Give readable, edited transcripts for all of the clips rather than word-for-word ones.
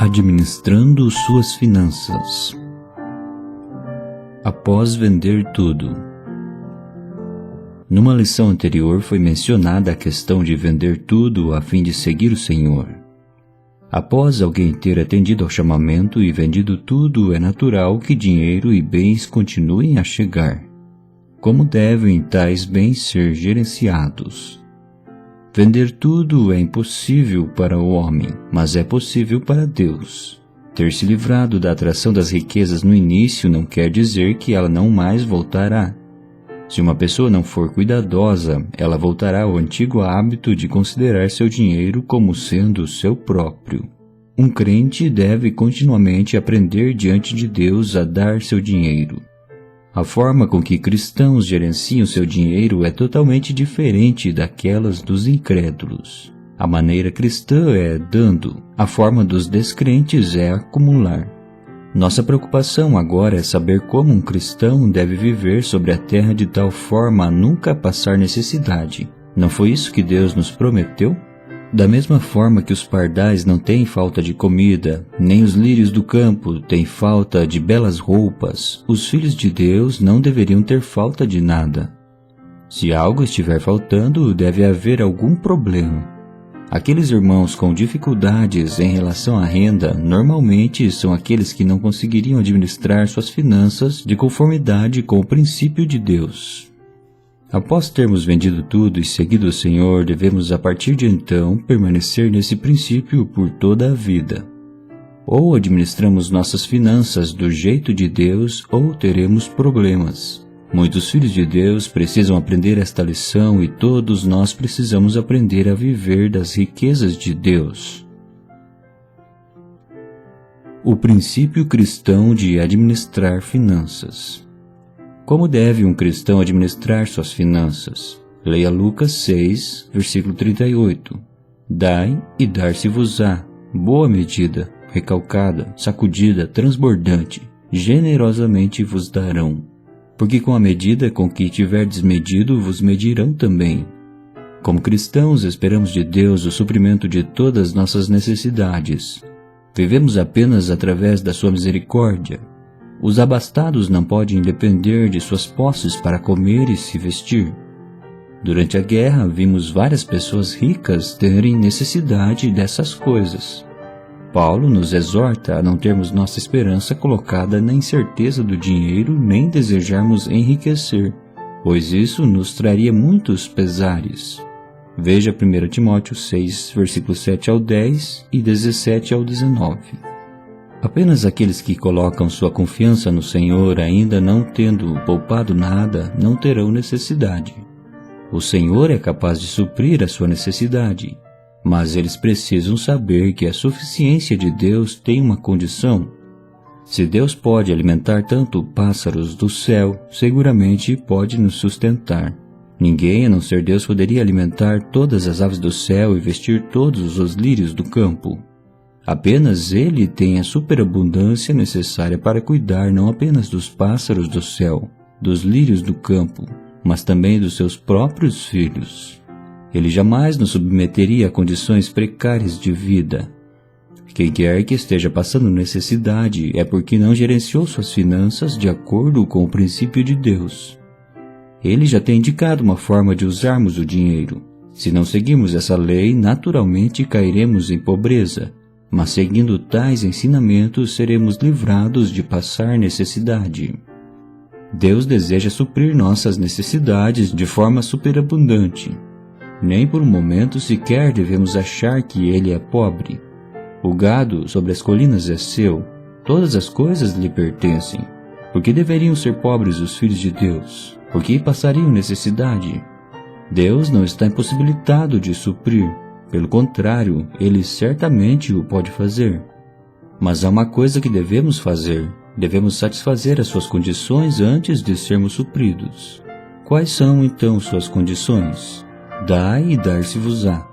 Administrando suas finanças. Após vender tudo. Numa lição anterior foi mencionada a questão de vender tudo a fim de seguir o Senhor. Após alguém ter atendido ao chamamento e vendido tudo, é natural que dinheiro e bens continuem a chegar. Como devem tais bens ser gerenciados? Vender tudo é impossível para o homem, mas é possível para Deus. Ter se livrado da atração das riquezas no início não quer dizer que ela não mais voltará. Se uma pessoa não for cuidadosa, ela voltará ao antigo hábito de considerar seu dinheiro como sendo seu próprio. Um crente deve continuamente aprender diante de Deus a dar seu dinheiro. A forma com que cristãos gerenciam seu dinheiro é totalmente diferente daquelas dos incrédulos. A maneira cristã é dando, a forma dos descrentes é acumular. Nossa preocupação agora é saber como um cristão deve viver sobre a terra de tal forma a nunca passar necessidade. Não foi isso que Deus nos prometeu? Da mesma forma que os pardais não têm falta de comida, nem os lírios do campo têm falta de belas roupas, os filhos de Deus não deveriam ter falta de nada. Se algo estiver faltando, deve haver algum problema. Aqueles irmãos com dificuldades em relação à renda normalmente são aqueles que não conseguiriam administrar suas finanças de conformidade com o princípio de Deus. Após termos vendido tudo e seguido o Senhor, devemos a partir de então permanecer nesse princípio por toda a vida. Ou administramos nossas finanças do jeito de Deus ou teremos problemas. Muitos filhos de Deus precisam aprender esta lição e todos nós precisamos aprender a viver das riquezas de Deus. O princípio cristão de administrar finanças. Como deve um cristão administrar suas finanças? Leia Lucas 6, versículo 38. Dai e dar-se-vos-á, boa medida, recalcada, sacudida, transbordante, generosamente vos darão. Porque com a medida com que tiverdes medido, vos medirão também. Como cristãos, esperamos de Deus o suprimento de todas nossas necessidades. Vivemos apenas através da sua misericórdia. Os abastados não podem depender de suas posses para comer e se vestir. Durante a guerra, vimos várias pessoas ricas terem necessidade dessas coisas. Paulo nos exorta a não termos nossa esperança colocada na incerteza do dinheiro nem desejarmos enriquecer, pois isso nos traria muitos pesares. Veja 1 Timóteo 6, versículos 7 ao 10 e 17 ao 19. Apenas aqueles que colocam sua confiança no Senhor, ainda não tendo poupado nada, não terão necessidade. O Senhor é capaz de suprir a sua necessidade, mas eles precisam saber que a suficiência de Deus tem uma condição. Se Deus pode alimentar tanto pássaros do céu, seguramente pode nos sustentar. Ninguém, a não ser Deus, poderia alimentar todas as aves do céu e vestir todos os lírios do campo. Apenas Ele tem a superabundância necessária para cuidar não apenas dos pássaros do céu, dos lírios do campo, mas também dos seus próprios filhos. Ele jamais nos submeteria a condições precárias de vida. Quem quer que esteja passando necessidade é porque não gerenciou suas finanças de acordo com o princípio de Deus. Ele já tem indicado uma forma de usarmos o dinheiro. Se não seguirmos essa lei, naturalmente cairemos em pobreza. Mas seguindo tais ensinamentos, seremos livrados de passar necessidade. Deus deseja suprir nossas necessidades de forma superabundante. Nem por um momento sequer devemos achar que Ele é pobre. O gado sobre as colinas é seu, todas as coisas lhe pertencem. Por que deveriam ser pobres os filhos de Deus? Por que passariam necessidade? Deus não está impossibilitado de suprir. Pelo contrário, Ele certamente o pode fazer. Mas há uma coisa que devemos fazer. Devemos satisfazer as suas condições antes de sermos supridos. Quais são, então, suas condições? Dai e dar-se-vos-á.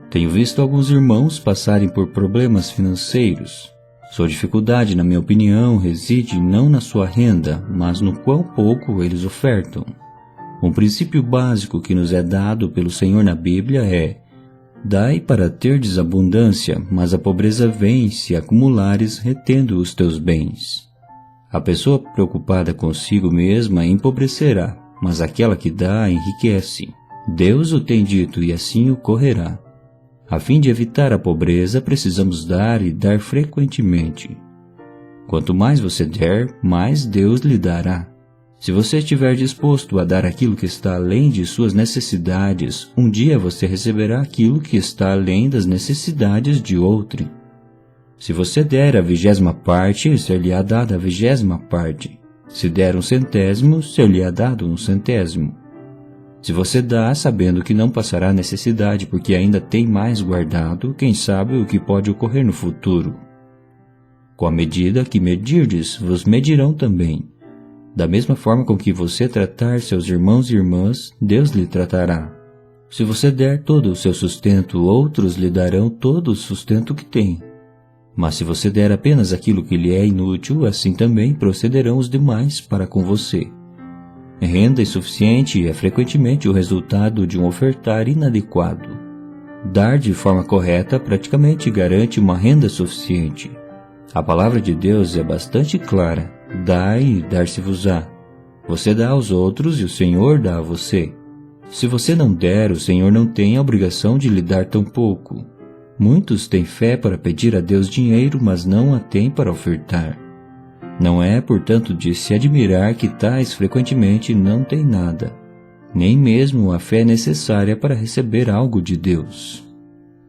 Tenho visto alguns irmãos passarem por problemas financeiros. Sua dificuldade, na minha opinião, reside não na sua renda, mas no quão pouco eles ofertam. Um princípio básico que nos é dado pelo Senhor na Bíblia é: Dai para terdes abundância, mas a pobreza vem se acumulares retendo os teus bens. A pessoa preocupada consigo mesma empobrecerá, mas aquela que dá enriquece. Deus o tem dito e assim ocorrerá. A fim de evitar a pobreza, precisamos dar e dar frequentemente. Quanto mais você der, mais Deus lhe dará. Se você estiver disposto a dar aquilo que está além de suas necessidades, um dia você receberá aquilo que está além das necessidades de outrem. Se você der a 20ª parte, ser-lhe-á dada a 20ª parte. Se der 1 centésimo, ser-lhe-á dado 1 centésimo. Se você dá sabendo que não passará necessidade porque ainda tem mais guardado, quem sabe o que pode ocorrer no futuro. Com a medida que medirdes, vos medirão também. Da mesma forma com que você tratar seus irmãos e irmãs, Deus lhe tratará. Se você der todo o seu sustento, outros lhe darão todo o sustento que têm. Mas se você der apenas aquilo que lhe é inútil, assim também procederão os demais para com você. Renda insuficiente é frequentemente o resultado de um ofertar inadequado. Dar de forma correta praticamente garante uma renda suficiente. A palavra de Deus é bastante clara. Dai e dar-se-vos-á. Você dá aos outros e o Senhor dá a você. Se você não der, o Senhor não tem a obrigação de lhe dar tão pouco. Muitos têm fé para pedir a Deus dinheiro, mas não a têm para ofertar. Não é, portanto, de se admirar que tais frequentemente não têm nada. Nem mesmo a fé necessária para receber algo de Deus.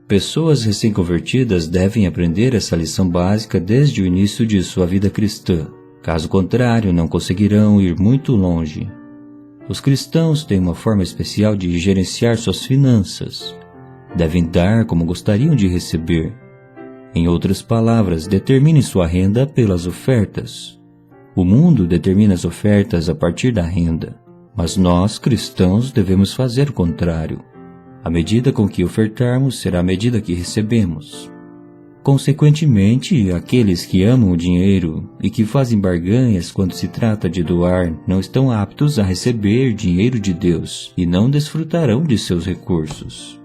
Pessoas recém-convertidas devem aprender essa lição básica desde o início de sua vida cristã. Caso contrário, não conseguirão ir muito longe. Os cristãos têm uma forma especial de gerenciar suas finanças. Devem dar como gostariam de receber. Em outras palavras, determine sua renda pelas ofertas. O mundo determina as ofertas a partir da renda, mas nós, cristãos, devemos fazer o contrário. A medida com que ofertarmos será a medida que recebemos. Consequentemente, aqueles que amam o dinheiro e que fazem barganhas quando se trata de doar não estão aptos a receber dinheiro de Deus e não desfrutarão de seus recursos.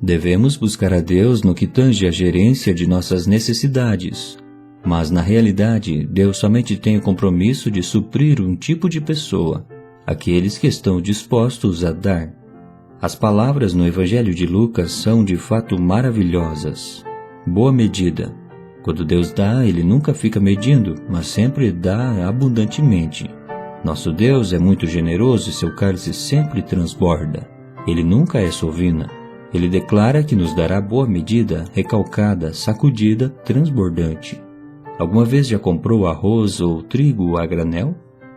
Devemos buscar a Deus no que tange à gerência de nossas necessidades, mas na realidade Deus somente tem o compromisso de suprir um tipo de pessoa, aqueles que estão dispostos a dar. As palavras no Evangelho de Lucas são de fato maravilhosas. Boa medida. Quando Deus dá, Ele nunca fica medindo, mas sempre dá abundantemente. Nosso Deus é muito generoso e seu cálice sempre transborda. Ele nunca é sovina. Ele declara que nos dará boa medida, recalcada, sacudida, transbordante. Alguma vez já comprou arroz ou trigo a granel?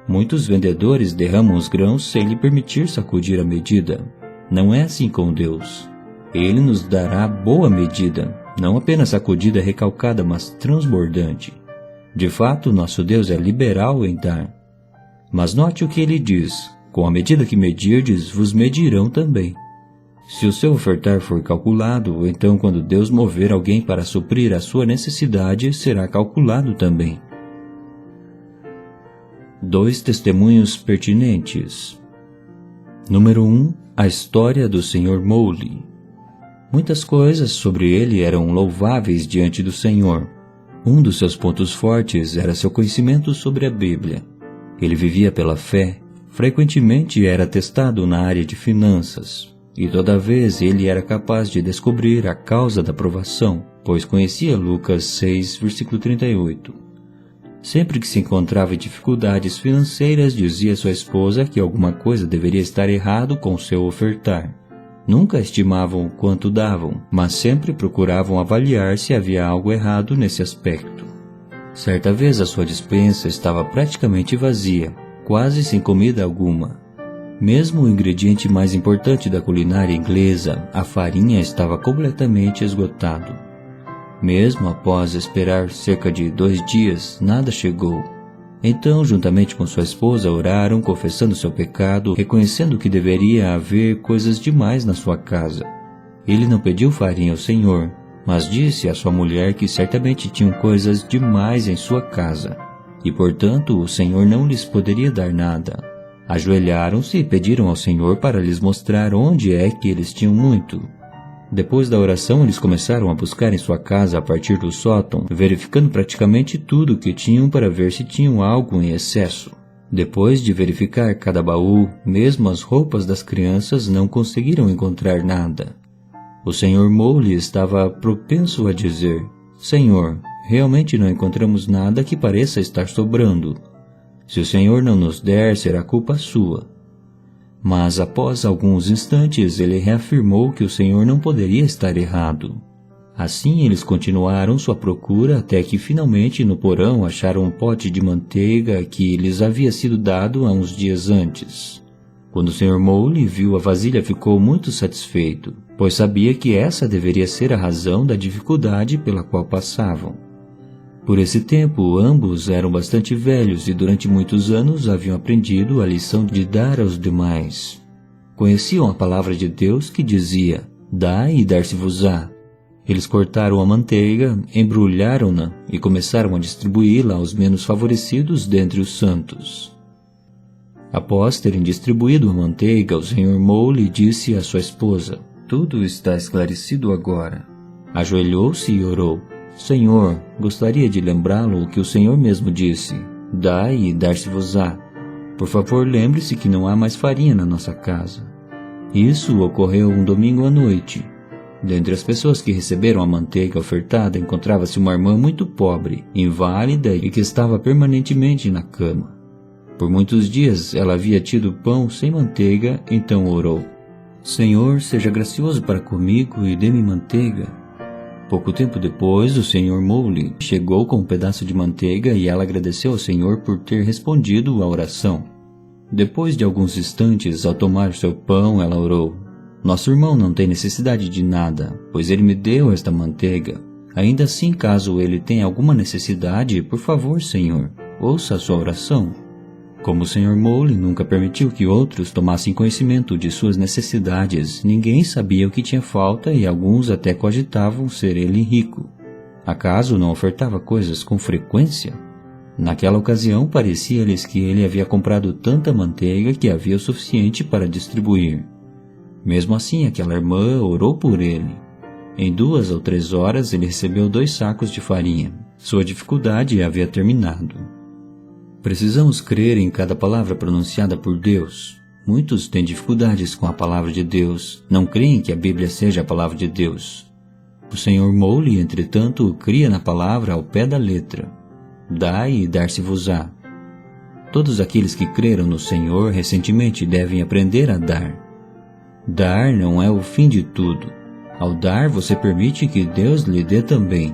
Muitos vendedores derramam os grãos sem lhe permitir sacudir a medida. Não é assim com Deus. Ele nos dará boa medida, não apenas sacudida recalcada, mas transbordante. De fato, nosso Deus é liberal em dar. Mas note o que ele diz: com a medida que medirdes, vos medirão também. Se o seu ofertar for calculado, então quando Deus mover alguém para suprir a sua necessidade, será calculado também. 2 testemunhos pertinentes. Número 1. A história do Sr. Mowley. Muitas coisas sobre ele eram louváveis diante do Senhor. Um dos seus pontos fortes era seu conhecimento sobre a Bíblia. Ele vivia pela fé, frequentemente era testado na área de finanças, e toda vez ele era capaz de descobrir a causa da provação, pois conhecia Lucas 6, versículo 38. Sempre que se encontrava em dificuldades financeiras, dizia à sua esposa que alguma coisa deveria estar errado com seu ofertar. Nunca estimavam quanto davam, mas sempre procuravam avaliar se havia algo errado nesse aspecto. Certa vez a sua despensa estava praticamente vazia, quase sem comida alguma. Mesmo o ingrediente mais importante da culinária inglesa, a farinha, estava completamente esgotado. Mesmo após esperar cerca de 2 dias, nada chegou. Então, juntamente com sua esposa, oraram, confessando seu pecado, reconhecendo que deveria haver coisas demais na sua casa. Ele não pediu farinha ao Senhor, mas disse à sua mulher que certamente tinham coisas demais em sua casa, e portanto o Senhor não lhes poderia dar nada. Ajoelharam-se e pediram ao Senhor para lhes mostrar onde é que eles tinham muito. Depois da oração, eles começaram a buscar em sua casa a partir do sótão, verificando praticamente tudo o que tinham para ver se tinham algo em excesso. Depois de verificar cada baú, mesmo as roupas das crianças não conseguiram encontrar nada. O Sr. Mowley estava propenso a dizer: Senhor, realmente não encontramos nada que pareça estar sobrando. Se o Senhor não nos der, será culpa sua. Mas após alguns instantes ele reafirmou que o Senhor não poderia estar errado. Assim eles continuaram sua procura até que finalmente no porão acharam um pote de manteiga que lhes havia sido dado há uns dias antes. Quando o Sr. Mowley viu a vasilha, ficou muito satisfeito, pois sabia que essa deveria ser a razão da dificuldade pela qual passavam. Por esse tempo, ambos eram bastante velhos e durante muitos anos haviam aprendido a lição de dar aos demais. Conheciam a palavra de Deus que dizia: Dai e dar-se-vos-á. Eles cortaram a manteiga, embrulharam-na e começaram a distribuí-la aos menos favorecidos dentre os santos. Após terem distribuído a manteiga, o Sr. Mowley disse à sua esposa: Tudo está esclarecido agora. Ajoelhou-se e orou: Senhor, gostaria de lembrá-lo o que o Senhor mesmo disse: Dai e dar-se-vos-á. Por favor, lembre-se que não há mais farinha na nossa casa. Isso ocorreu um domingo à noite. Dentre as pessoas que receberam a manteiga ofertada, encontrava-se uma irmã muito pobre, inválida e que estava permanentemente na cama. Por muitos dias ela havia tido pão sem manteiga, então orou: Senhor, seja gracioso para comigo e dê-me manteiga. Pouco tempo depois, o Sr. Mowley chegou com um pedaço de manteiga e ela agradeceu ao Senhor por ter respondido à oração. Depois de alguns instantes, ao tomar seu pão, ela orou: Nosso irmão não tem necessidade de nada, pois ele me deu esta manteiga. Ainda assim, caso ele tenha alguma necessidade, por favor, Senhor, ouça a sua oração. Como o Sr. Mowley nunca permitiu que outros tomassem conhecimento de suas necessidades, ninguém sabia o que tinha falta e alguns até cogitavam ser ele rico. Acaso não ofertava coisas com frequência? Naquela ocasião, parecia-lhes que ele havia comprado tanta manteiga que havia o suficiente para distribuir. Mesmo assim, aquela irmã orou por ele. Em 2 ou 3 horas, ele recebeu 2 sacos de farinha. Sua dificuldade havia terminado. Precisamos crer em cada palavra pronunciada por Deus. Muitos têm dificuldades com a palavra de Deus, não creem que a Bíblia seja a palavra de Deus. O Sr. Mowley, entretanto, cria na palavra ao pé da letra: Dai e dar-se-vos-á. Todos aqueles que creram no Senhor recentemente devem aprender a dar. Dar não é o fim de tudo. Ao dar, você permite que Deus lhe dê também.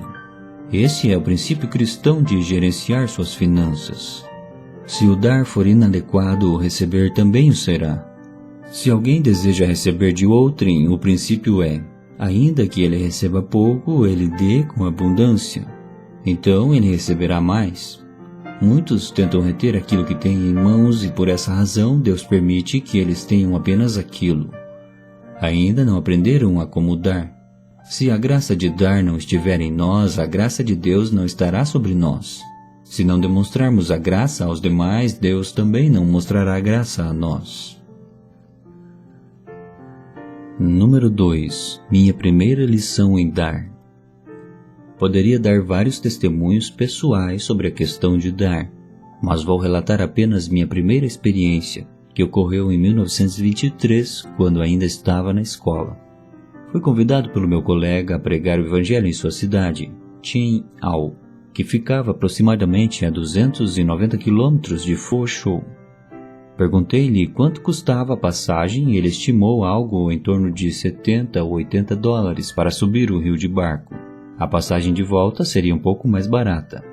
Esse é o princípio cristão de gerenciar suas finanças. Se o dar for inadequado, o receber também o será. Se alguém deseja receber de outrem, o princípio é: ainda que ele receba pouco, ele dê com abundância. Então ele receberá mais. Muitos tentam reter aquilo que têm em mãos e por essa razão Deus permite que eles tenham apenas aquilo. Ainda não aprenderam a como dar. Se a graça de dar não estiver em nós, a graça de Deus não estará sobre nós. Se não demonstrarmos a graça aos demais, Deus também não mostrará a graça a nós. Número 2. Minha primeira lição em dar. Poderia dar vários testemunhos pessoais sobre a questão de dar, mas vou relatar apenas minha primeira experiência, que ocorreu em 1923, quando ainda estava na escola. Fui convidado pelo meu colega a pregar o evangelho em sua cidade, Tin Au, que ficava aproximadamente a 290 quilômetros de Fo Shou. Perguntei-lhe quanto custava a passagem e ele estimou algo em torno de 70 ou 80 dólares para subir o rio de barco. A passagem de volta seria um pouco mais barata.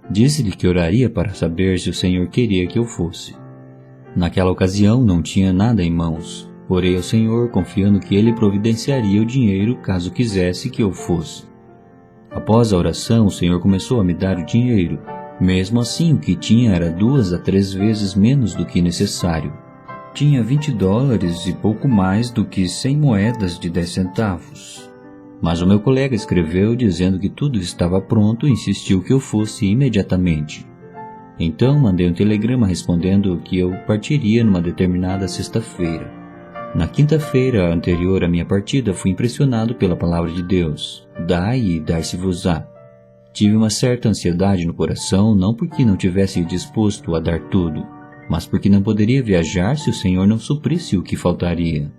Disse-lhe que oraria para saber se o Senhor queria que eu fosse. Naquela ocasião não tinha nada em mãos. Orei ao Senhor confiando que Ele providenciaria o dinheiro caso quisesse que eu fosse. Após a oração, o Senhor começou a me dar o dinheiro. Mesmo assim, o que tinha era 2 a 3 vezes menos do que necessário. Tinha 20 dólares e pouco mais do que 100 moedas de 10 centavos. Mas o meu colega escreveu dizendo que tudo estava pronto e insistiu que eu fosse imediatamente. Então mandei um telegrama respondendo que eu partiria numa determinada sexta-feira. Na quinta-feira anterior à minha partida, fui impressionado pela palavra de Deus. Dai e dar-se-vos-á. Tive uma certa ansiedade no coração, não porque não tivesse disposto a dar tudo, mas porque não poderia viajar se o Senhor não suprisse o que faltaria.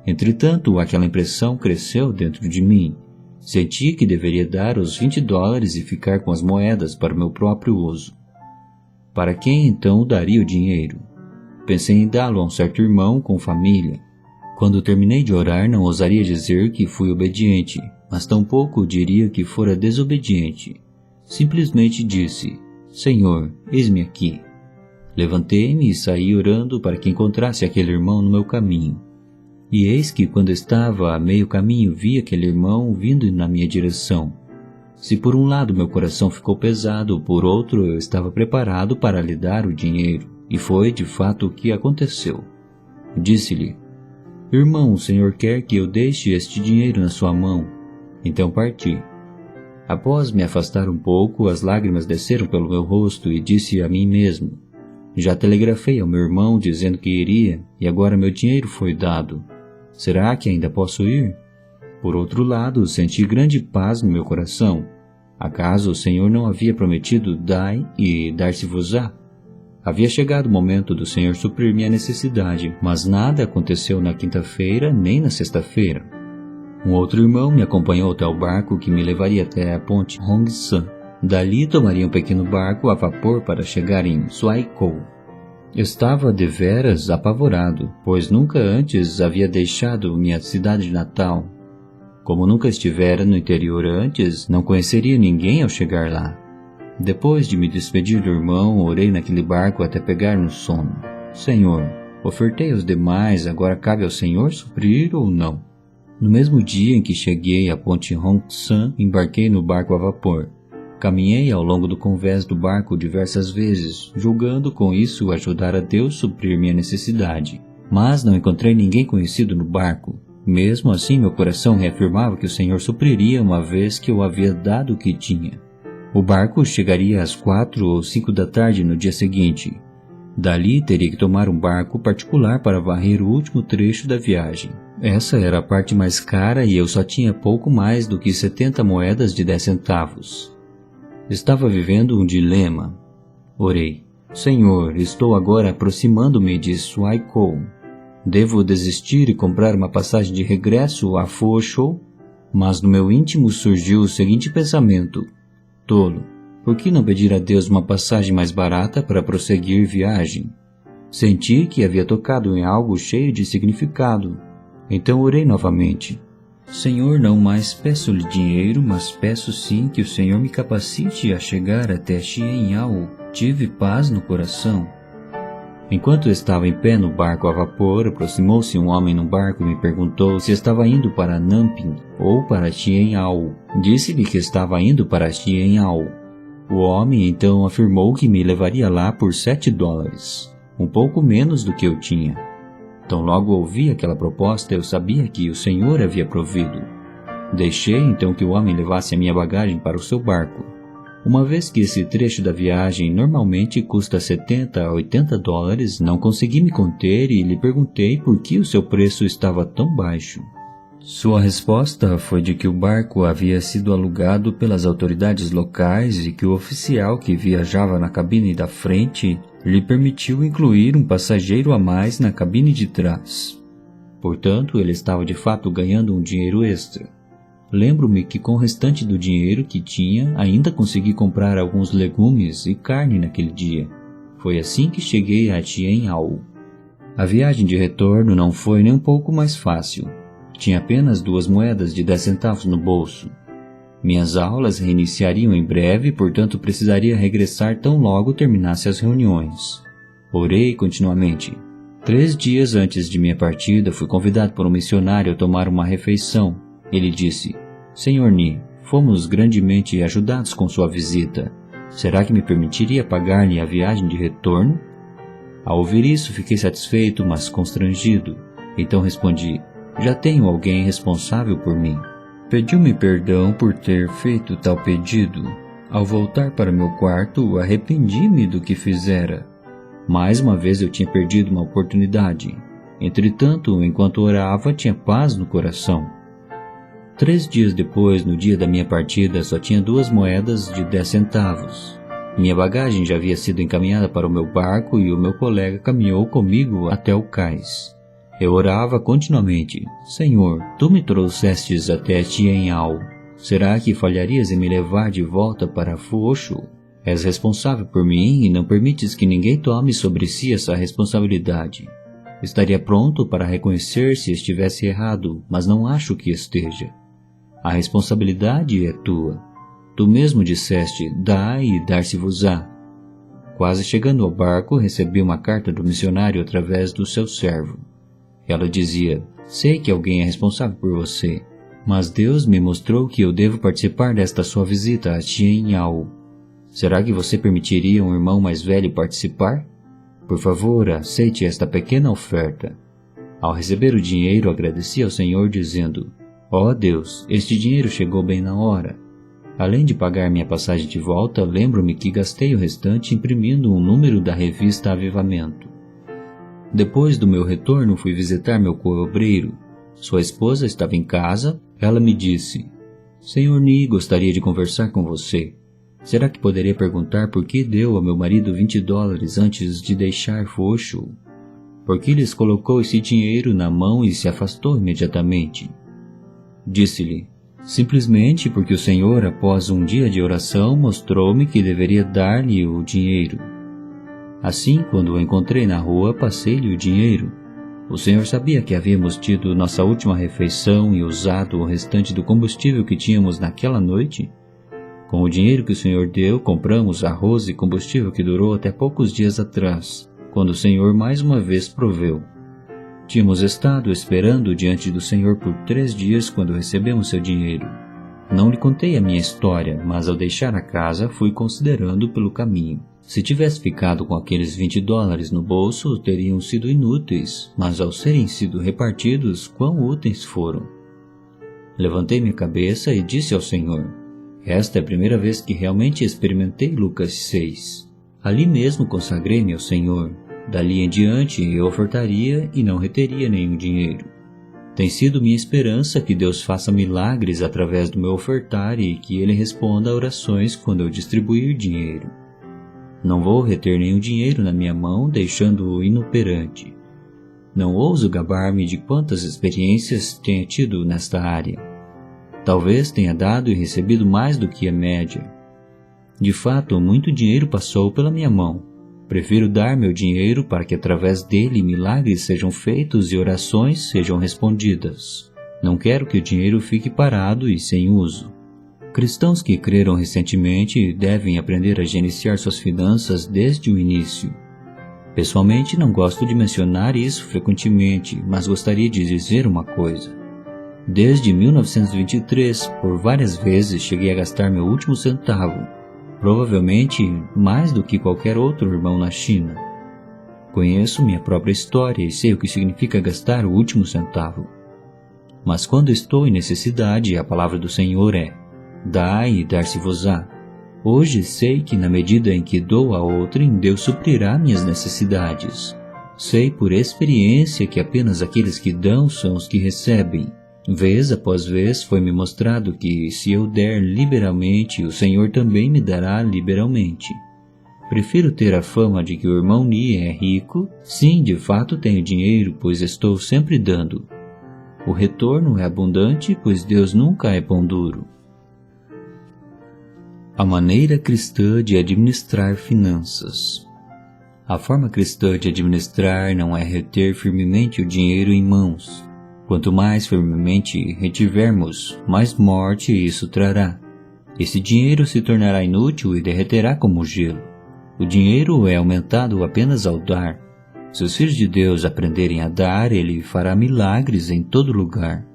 Entretanto, aquela impressão cresceu dentro de mim. Senti que deveria dar os $20 e ficar com as moedas para o meu próprio uso. Para quem então daria o dinheiro? Pensei em dá-lo a um certo irmão com família. Quando terminei de orar, não ousaria dizer que fui obediente, mas tampouco diria que fora desobediente. Simplesmente disse: Senhor, eis-me aqui. Levantei-me e saí orando para que encontrasse aquele irmão no meu caminho. E eis que, quando estava a meio caminho, vi aquele irmão vindo na minha direção. Se por um lado meu coração ficou pesado, por outro eu estava preparado para lhe dar o dinheiro, e foi de fato o que aconteceu. Disse-lhe: Irmão, o Senhor quer que eu deixe este dinheiro na sua mão. Então parti. Após me afastar um pouco, as lágrimas desceram pelo meu rosto e disse a mim mesmo: Já telegrafei ao meu irmão dizendo que iria, e agora meu dinheiro foi dado. Será que ainda posso ir? Por outro lado, senti grande paz no meu coração. Acaso o Senhor não havia prometido dai e dar-se-vos-á? Havia chegado o momento do Senhor suprir minha necessidade, mas nada aconteceu na quinta-feira nem na sexta-feira. Um outro irmão me acompanhou até o barco que me levaria até a ponte Hongsan. Dali tomaria um pequeno barco a vapor para chegar em Saikou. Estava deveras apavorado, pois nunca antes havia deixado minha cidade natal. Como nunca estivera no interior antes, não conheceria ninguém ao chegar lá. Depois de me despedir do irmão, orei naquele barco até pegar no sono. Senhor, ofertei aos demais, agora cabe ao Senhor suprir ou não? No mesmo dia em que cheguei à ponte Hongsan, embarquei no barco a vapor. Caminhei ao longo do convés do barco diversas vezes, julgando com isso ajudar a Deus suprir minha necessidade. Mas não encontrei ninguém conhecido no barco. Mesmo assim, meu coração reafirmava que o Senhor supriria uma vez que eu havia dado o que tinha. O barco chegaria às 4 ou 5 da tarde no dia seguinte. Dali teria que tomar um barco particular para varrer o último trecho da viagem. Essa era a parte mais cara e eu só tinha pouco mais do que 70 moedas de 10 centavos. Estava vivendo um dilema. Orei: Senhor, estou agora aproximando-me de Saikou. Devo desistir e comprar uma passagem de regresso a Fosho? Mas no meu íntimo surgiu o seguinte pensamento: tolo, por que não pedir a Deus uma passagem mais barata para prosseguir viagem? Senti que havia tocado em algo cheio de significado. Então orei novamente: Senhor, não mais peço-lhe dinheiro, mas peço sim que o Senhor me capacite a chegar até Xianyao. Tive paz no coração. Enquanto estava em pé no barco a vapor, aproximou-se um homem no barco e me perguntou se estava indo para Nanping ou para Xianyao. Disse-lhe que estava indo para Xianyao. O homem então afirmou que me levaria lá por $7, um pouco menos do que eu tinha. Tão logo ouvi aquela proposta, eu sabia que o Senhor havia provido. Deixei então que o homem levasse a minha bagagem para o seu barco. Uma vez que esse trecho da viagem normalmente custa $70 a $80, não consegui me conter e lhe perguntei por que o seu preço estava tão baixo. Sua resposta foi de que o barco havia sido alugado pelas autoridades locais e que o oficial que viajava na cabine da frente lhe permitiu incluir um passageiro a mais na cabine de trás. Portanto, ele estava de fato ganhando um dinheiro extra. Lembro-me que com o restante do dinheiro que tinha, ainda consegui comprar alguns legumes e carne naquele dia. Foi assim que cheguei a Xianyao. A viagem de retorno não foi nem um pouco mais fácil. Tinha apenas 2 moedas de 10 centavos no bolso. Minhas aulas reiniciariam em breve, portanto precisaria regressar tão logo terminasse as reuniões. Orei continuamente. 3 dias antes de minha partida, fui convidado por um missionário a tomar uma refeição. Ele disse: Senhor Ni, fomos grandemente ajudados com sua visita. Será que me permitiria pagar-lhe a viagem de retorno? Ao ouvir isso, fiquei satisfeito, mas constrangido. Então respondi: já tenho alguém responsável por mim. Pediu-me perdão por ter feito tal pedido. Ao voltar para meu quarto, arrependi-me do que fizera. Mais uma vez eu tinha perdido uma oportunidade. Entretanto, enquanto orava, tinha paz no coração. 3 dias depois, no dia da minha partida, só tinha 2 moedas de 10 centavos. Minha bagagem já havia sido encaminhada para o meu barco e o meu colega caminhou comigo até o cais. Eu orava continuamente: Senhor, Tu me trouxestes até Tienhau. Será que falharias em me levar de volta para Fuoshu? És responsável por mim e não permites que ninguém tome sobre si essa responsabilidade. Estaria pronto para reconhecer se estivesse errado, mas não acho que esteja. A responsabilidade é tua. Tu mesmo disseste: dai e dar-se-vos-á. Quase chegando ao barco, recebi uma carta do missionário através do seu servo. Ela dizia: sei que alguém é responsável por você, mas Deus me mostrou que eu devo participar desta sua visita a Tienhau. Será que você permitiria um irmão mais velho participar? Por favor, aceite esta pequena oferta. Ao receber o dinheiro, agradeci ao Senhor dizendo: ó Deus, este dinheiro chegou bem na hora. Além de pagar minha passagem de volta, lembro-me que gastei o restante imprimindo um número da revista Avivamento. Depois do meu retorno, fui visitar meu co-obreiro. Sua esposa estava em casa. Ela me disse: Senhor Ni, gostaria de conversar com você. Será que poderia perguntar por que deu ao meu marido $20 antes de deixar Fuoshu? Por que lhes colocou esse dinheiro na mão e se afastou imediatamente? Disse-lhe: simplesmente porque o Senhor, após um dia de oração, mostrou-me que deveria dar-lhe o dinheiro. Assim, quando o encontrei na rua, passei-lhe o dinheiro. O Senhor sabia que havíamos tido nossa última refeição e usado o restante do combustível que tínhamos naquela noite. Com o dinheiro que o Senhor deu, compramos arroz e combustível que durou até poucos dias atrás, quando o Senhor mais uma vez proveu. Tínhamos estado esperando diante do Senhor por 3 dias quando recebemos seu dinheiro. Não lhe contei a minha história, mas ao deixar a casa fui considerando pelo caminho. Se tivesse ficado com aqueles $20 no bolso, teriam sido inúteis, mas ao serem sido repartidos, quão úteis foram. Levantei minha cabeça e disse ao Senhor: esta é a primeira vez que realmente experimentei Lucas 6. Ali mesmo consagrei-me ao Senhor. Dali em diante eu ofertaria e não reteria nenhum dinheiro. Tem sido minha esperança que Deus faça milagres através do meu ofertar e que Ele responda a orações quando eu distribuir dinheiro. Não vou reter nenhum dinheiro na minha mão, deixando-o inoperante. Não ouso gabar-me de quantas experiências tenha tido nesta área. Talvez tenha dado e recebido mais do que a média. De fato, muito dinheiro passou pela minha mão. Prefiro dar meu dinheiro para que através dele milagres sejam feitos e orações sejam respondidas. Não quero que o dinheiro fique parado e sem uso. Cristãos que creram recentemente devem aprender a gerenciar suas finanças desde o início. Pessoalmente, não gosto de mencionar isso frequentemente, mas gostaria de dizer uma coisa. Desde 1923, por várias vezes cheguei a gastar meu último centavo, provavelmente mais do que qualquer outro irmão na China. Conheço minha própria história e sei o que significa gastar o último centavo. Mas quando estou em necessidade, a palavra do Senhor é: dai e dar-se-vos-á. Hoje sei que na medida em que dou a outrem, Deus suprirá minhas necessidades. Sei por experiência que apenas aqueles que dão são os que recebem. Vez após vez foi-me mostrado que, se eu der liberalmente, o Senhor também me dará liberalmente. Prefiro ter a fama de que o irmão Ni é rico. Sim, de fato tenho dinheiro, pois estou sempre dando. O retorno é abundante, pois Deus nunca é pão duro. A maneira cristã de administrar finanças. A forma cristã de administrar não é reter firmemente o dinheiro em mãos. Quanto mais firmemente retivermos, mais morte isso trará. Esse dinheiro se tornará inútil e derreterá como gelo. O dinheiro é aumentado apenas ao dar. Se os filhos de Deus aprenderem a dar, Ele fará milagres em todo lugar.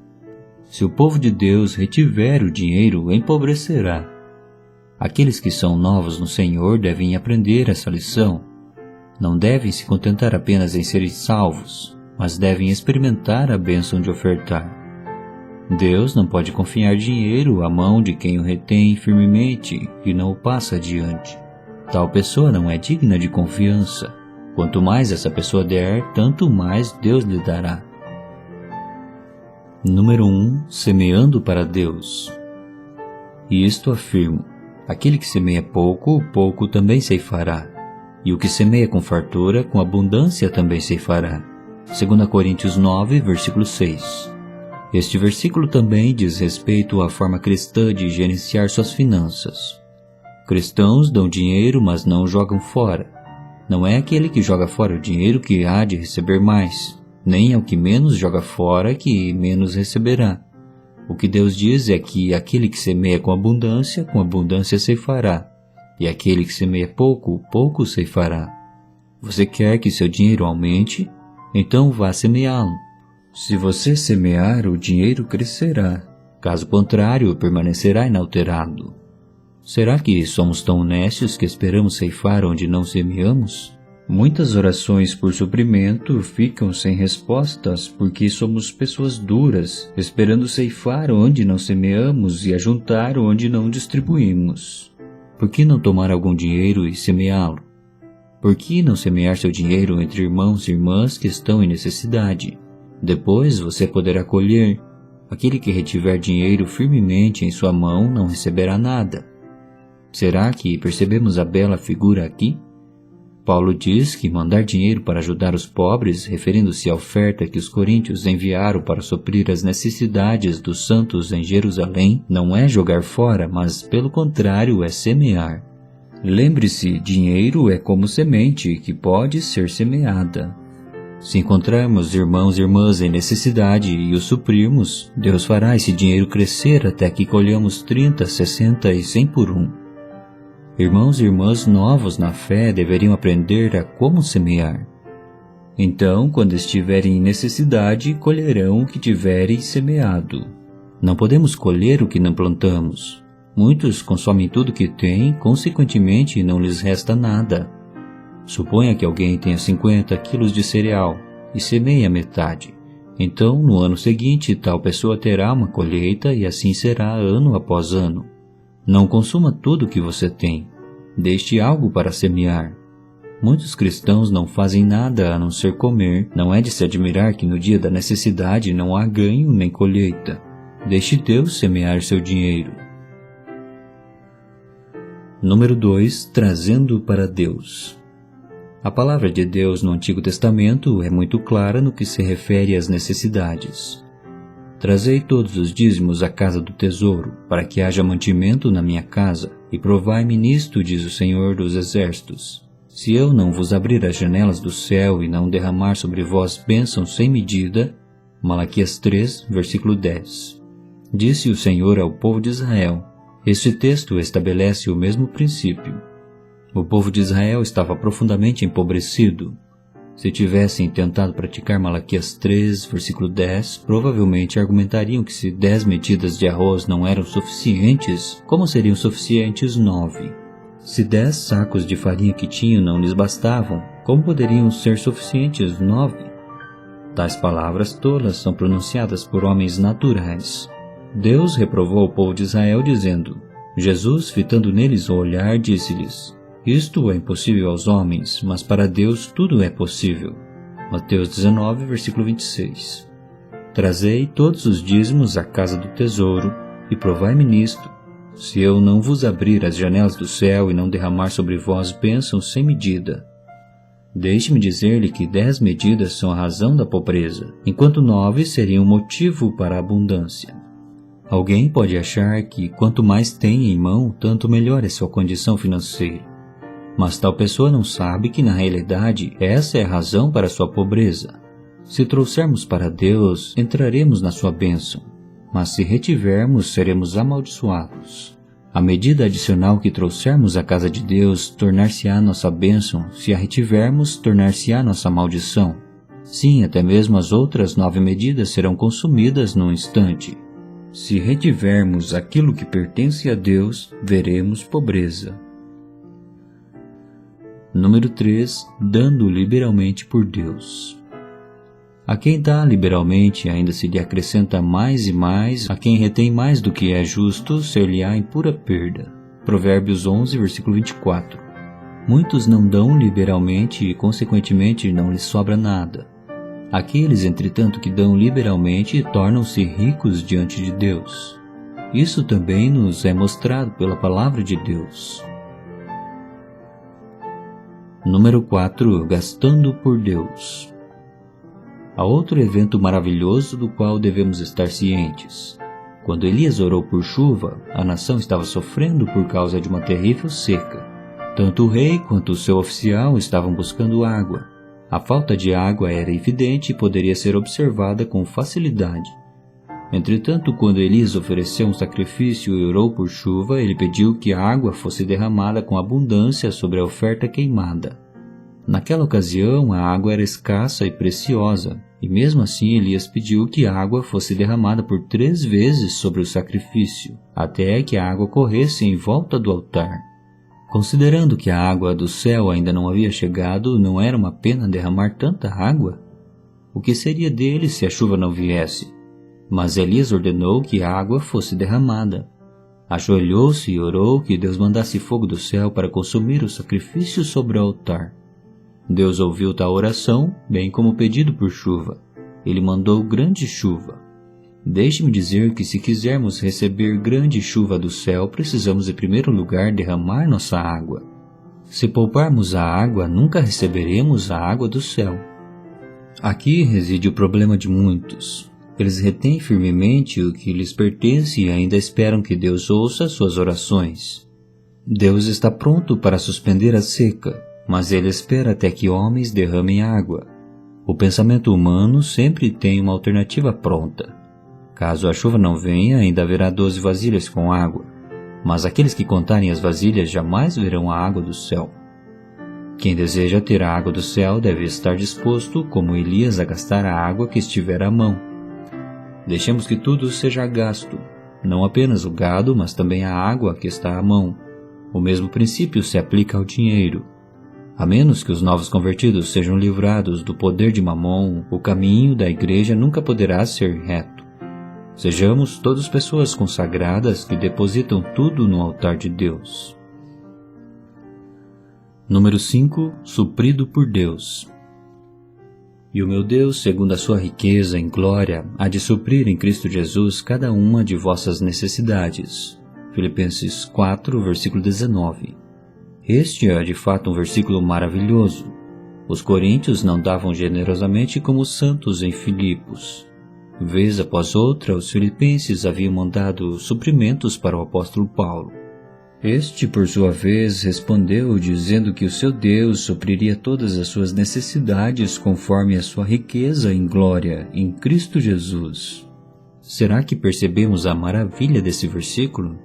Se o povo de Deus retiver o dinheiro, empobrecerá. Aqueles que são novos no Senhor devem aprender essa lição. Não devem se contentar apenas em serem salvos, mas devem experimentar a bênção de ofertar. Deus não pode confiar dinheiro à mão de quem o retém firmemente e não o passa adiante. Tal pessoa não é digna de confiança. Quanto mais essa pessoa der, tanto mais Deus lhe dará. Número 1. Semeando para Deus. E isto afirmo: aquele que semeia pouco, pouco também ceifará. E o que semeia com fartura, com abundância também ceifará. 2 Coríntios 9, versículo 6. Este versículo também diz respeito à forma cristã de gerenciar suas finanças. Cristãos dão dinheiro, mas não o jogam fora. Não é aquele que joga fora o dinheiro que há de receber mais, nem é o que menos joga fora que menos receberá. O que Deus diz é que aquele que semeia com abundância ceifará, e aquele que semeia pouco, pouco ceifará. Você quer que seu dinheiro aumente? Então vá semeá-lo. Se você semear, o dinheiro crescerá. Caso contrário, permanecerá inalterado. Será que somos tão honestos que esperamos ceifar onde não semeamos? Muitas orações por suprimento ficam sem respostas porque somos pessoas duras, esperando ceifar onde não semeamos e ajuntar onde não distribuímos. Por que não tomar algum dinheiro e semeá-lo? Por que não semear seu dinheiro entre irmãos e irmãs que estão em necessidade? Depois você poderá colher. Aquele que retiver dinheiro firmemente em sua mão não receberá nada. Será que percebemos a bela figura aqui? Paulo diz que mandar dinheiro para ajudar os pobres, referindo-se à oferta que os coríntios enviaram para suprir as necessidades dos santos em Jerusalém, não é jogar fora, mas pelo contrário é semear. Lembre-se, dinheiro é como semente que pode ser semeada. Se encontrarmos irmãos e irmãs em necessidade e os suprirmos, Deus fará esse dinheiro crescer até que colhamos 30, 60 e 100 por um. Irmãos e irmãs novos na fé deveriam aprender a como semear. Então, quando estiverem em necessidade, colherão o que tiverem semeado. Não podemos colher o que não plantamos. Muitos consomem tudo o que têm, consequentemente não lhes resta nada. Suponha que alguém tenha 50 quilos de cereal e semeie a metade. Então, no ano seguinte, tal pessoa terá uma colheita e assim será ano após ano. Não consuma tudo o que você tem. Deixe algo para semear. Muitos cristãos não fazem nada a não ser comer. Não é de se admirar que no dia da necessidade não há ganho nem colheita. Deixe Deus semear seu dinheiro. Número 2. Trazendo para Deus. A palavra de Deus no Antigo Testamento é muito clara no que se refere às necessidades. Trazei todos os dízimos à casa do tesouro, para que haja mantimento na minha casa, e provai-me nisto, diz o Senhor dos Exércitos. Se eu não vos abrir as janelas do céu e não derramar sobre vós bênçãos sem medida. Malaquias 3, versículo 10. Disse o Senhor ao povo de Israel. Este texto estabelece o mesmo princípio. O povo de Israel estava profundamente empobrecido. Se tivessem tentado praticar Malaquias 3, versículo 10, provavelmente argumentariam que se 10 medidas de arroz não eram suficientes, como seriam suficientes 9? Se 10 sacos de farinha que tinham não lhes bastavam, como poderiam ser suficientes 9? Tais palavras tolas são pronunciadas por homens naturais. Deus reprovou o povo de Israel dizendo: Jesus, fitando neles o olhar, disse-lhes: Isto é impossível aos homens, mas para Deus tudo é possível. Mateus 19, versículo 26. Trazei todos os dízimos à casa do tesouro, e provai-me nisto, se eu não vos abrir as janelas do céu e não derramar sobre vós bênçãos sem medida. Deixe-me dizer-lhe que 10 medidas são a razão da pobreza, enquanto 9 seriam motivo para a abundância. Alguém pode achar que quanto mais tem em mão, tanto melhor é sua condição financeira. Mas tal pessoa não sabe que, na realidade, essa é a razão para sua pobreza. Se trouxermos para Deus, entraremos na sua bênção, mas se retivermos, seremos amaldiçoados. A medida adicional que trouxermos à casa de Deus tornar-se-á nossa bênção, se a retivermos, tornar-se-á nossa maldição. Sim, até mesmo as outras 9 medidas serão consumidas num instante. Se retivermos aquilo que pertence a Deus, veremos pobreza. Número 3. Dando liberalmente por Deus. A quem dá liberalmente ainda se lhe acrescenta mais e mais, a quem retém mais do que é justo, ser-lhe-á em pura perda. Provérbios 11, versículo 24. Muitos não dão liberalmente e, consequentemente, não lhes sobra nada. Aqueles, entretanto, que dão liberalmente tornam-se ricos diante de Deus. Isso também nos é mostrado pela palavra de Deus. Número 4. Gastando por Deus. Há outro evento maravilhoso do qual devemos estar cientes. Quando Elias orou por chuva, a nação estava sofrendo por causa de uma terrível seca. Tanto o rei quanto o seu oficial estavam buscando água. A falta de água era evidente e poderia ser observada com facilidade. Entretanto, quando Elias ofereceu um sacrifício e orou por chuva, ele pediu que a água fosse derramada com abundância sobre a oferta queimada. Naquela ocasião, a água era escassa e preciosa, e mesmo assim Elias pediu que a água fosse derramada por 3 vezes sobre o sacrifício, até que a água corresse em volta do altar. Considerando que a água do céu ainda não havia chegado, não era uma pena derramar tanta água? O que seria dele se a chuva não viesse? Mas Elias ordenou que a água fosse derramada. Ajoelhou-se e orou que Deus mandasse fogo do céu para consumir o sacrifício sobre o altar. Deus ouviu tal oração, bem como o pedido por chuva. Ele mandou grande chuva. Deixe-me dizer que se quisermos receber grande chuva do céu, precisamos em primeiro lugar derramar nossa água. Se pouparmos a água, nunca receberemos a água do céu. Aqui reside o problema de muitos. Eles retêm firmemente o que lhes pertence e ainda esperam que Deus ouça suas orações. Deus está pronto para suspender a seca, mas Ele espera até que homens derramem água. O pensamento humano sempre tem uma alternativa pronta. Caso a chuva não venha, ainda haverá 12 vasilhas com água, mas aqueles que contarem as vasilhas jamais verão a água do céu. Quem deseja ter a água do céu deve estar disposto, como Elias, a gastar a água que estiver à mão. Deixemos que tudo seja gasto, não apenas o gado, mas também a água que está à mão. O mesmo princípio se aplica ao dinheiro. A menos que os novos convertidos sejam livrados do poder de Mamon, o caminho da igreja nunca poderá ser reto. Sejamos todos pessoas consagradas que depositam tudo no altar de Deus. Número 5. Suprido por Deus. E o meu Deus, segundo a sua riqueza em glória, há de suprir em Cristo Jesus cada uma de vossas necessidades. Filipenses 4, versículo 19. Este é de fato um versículo maravilhoso. Os coríntios não davam generosamente como os santos em Filipos. Vez após outra, os filipenses haviam mandado suprimentos para o apóstolo Paulo. Este, por sua vez, respondeu dizendo que o seu Deus supriria todas as suas necessidades conforme a sua riqueza em glória em Cristo Jesus. Será que percebemos a maravilha desse versículo?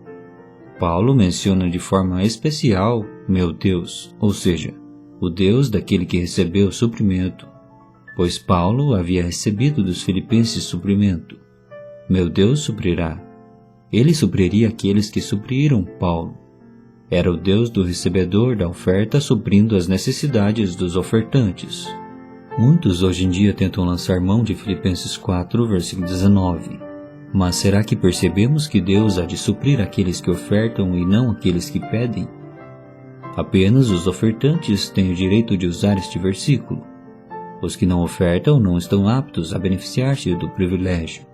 Paulo menciona de forma especial meu Deus, ou seja, o Deus daquele que recebeu o suprimento, pois Paulo havia recebido dos filipenses suprimento. Meu Deus suprirá. Ele supriria aqueles que supriram Paulo. Era o Deus do recebedor da oferta suprindo as necessidades dos ofertantes. Muitos hoje em dia tentam lançar mão de Filipenses 4, versículo 19. Mas será que percebemos que Deus há de suprir aqueles que ofertam e não aqueles que pedem? Apenas os ofertantes têm o direito de usar este versículo. Os que não ofertam não estão aptos a beneficiar-se do privilégio.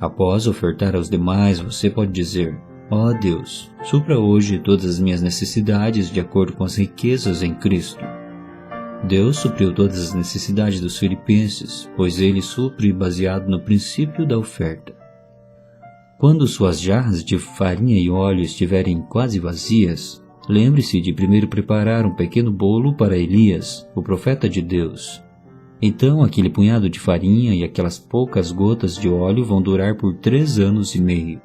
Após ofertar aos demais, você pode dizer: ó Deus, supra hoje todas as minhas necessidades de acordo com as riquezas em Cristo. Deus supriu todas as necessidades dos filipenses, pois Ele supre baseado no princípio da oferta. Quando suas jarras de farinha e óleo estiverem quase vazias, lembre-se de primeiro preparar um pequeno bolo para Elias, o profeta de Deus. Então aquele punhado de farinha e aquelas poucas gotas de óleo vão durar por 3 anos e meio.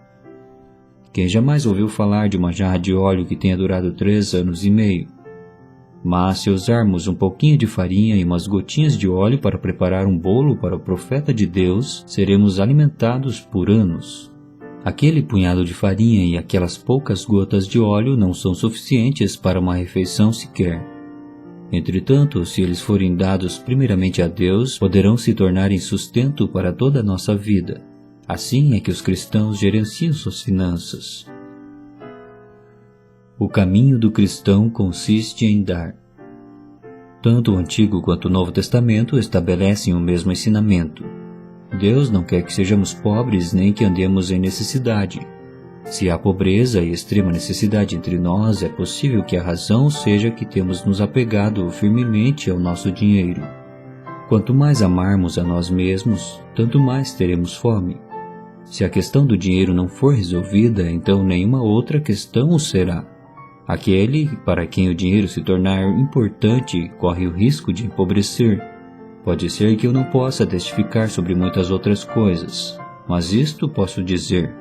Quem jamais ouviu falar de uma jarra de óleo que tenha durado 3 anos e meio? Mas se usarmos um pouquinho de farinha e umas gotinhas de óleo para preparar um bolo para o profeta de Deus, seremos alimentados por anos. Aquele punhado de farinha e aquelas poucas gotas de óleo não são suficientes para uma refeição sequer. Entretanto, se eles forem dados primeiramente a Deus, poderão se tornar em sustento para toda a nossa vida. Assim é que os cristãos gerenciam suas finanças. O caminho do cristão consiste em dar. Tanto o Antigo quanto o Novo Testamento estabelecem o mesmo ensinamento. Deus não quer que sejamos pobres nem que andemos em necessidade. Se há pobreza e extrema necessidade entre nós, é possível que a razão seja que temos nos apegado firmemente ao nosso dinheiro. Quanto mais amarmos a nós mesmos, tanto mais teremos fome. Se a questão do dinheiro não for resolvida, então nenhuma outra questão o será. Aquele para quem o dinheiro se tornar importante corre o risco de empobrecer. Pode ser que eu não possa testificar sobre muitas outras coisas, mas isto posso dizer: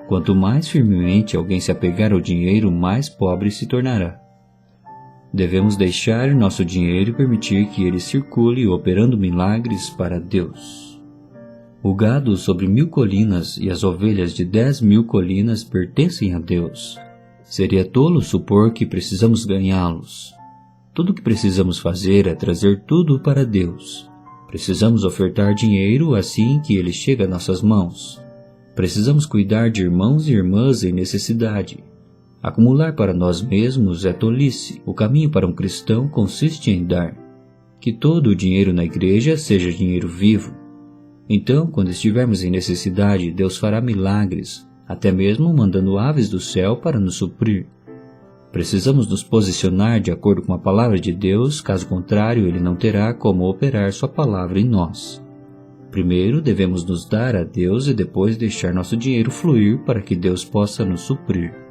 quanto mais firmemente alguém se apegar ao dinheiro, mais pobre se tornará. Devemos deixar nosso dinheiro e permitir que ele circule operando milagres para Deus. O gado sobre 1000 colinas e as ovelhas de 10.000 colinas pertencem a Deus. Seria tolo supor que precisamos ganhá-los. Tudo o que precisamos fazer é trazer tudo para Deus. Precisamos ofertar dinheiro assim que ele chega a nossas mãos. Precisamos cuidar de irmãos e irmãs em necessidade. Acumular para nós mesmos é tolice. O caminho para um cristão consiste em dar. Que todo o dinheiro na igreja seja dinheiro vivo. Então, quando estivermos em necessidade, Deus fará milagres, até mesmo mandando aves do céu para nos suprir. Precisamos nos posicionar de acordo com a palavra de Deus, caso contrário, Ele não terá como operar sua palavra em nós. Primeiro, devemos nos dar a Deus e depois deixar nosso dinheiro fluir para que Deus possa nos suprir.